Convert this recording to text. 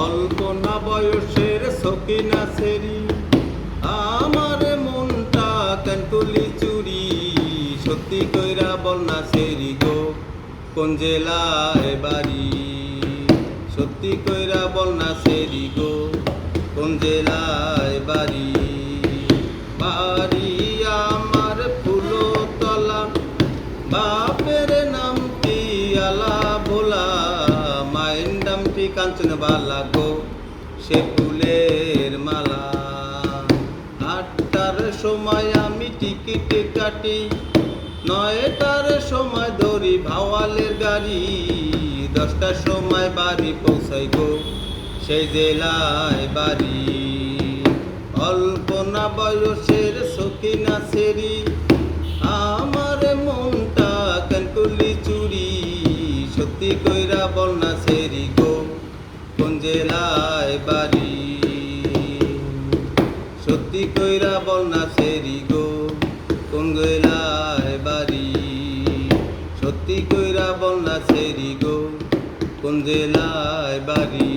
অল্প না বয়সের সকিনা সেরি, আমার মনটা কেন তুলি চুরি। সত্যি কইরা বল না সেরি গো, কোন জেলায় বাড়ি? সত্যি কইরা বল না সেরি গো, কোন জেলায় বাড়ি? বাড়ি আমার ফুলতলা, বাপের নাম কি আলা ভোলা, মায়ের নামটি কাঞ্চনবালা গো, সে ফুলের মালা। 8টার সময় আমি টিকিট কাটি, 9টার সময় ধরি ভাওয়ালের গাড়ি, 10টার সময় বাড়ি পৌঁছাই গো, সেই জেলায় বাড়ি। অল্প না বয়সের সকিনা সেরি, আমার মনটা কেন তুলি চুরি। সত্যি কইরা বল না সেরি গো, কোন জেলায় বাড়ি? সত্যি কইরা বল না সেরি গো, কোন জেলায় বাড়ি? সত্যি কইরা বল না সেরি গো, কোন জেলায় বাড়ি?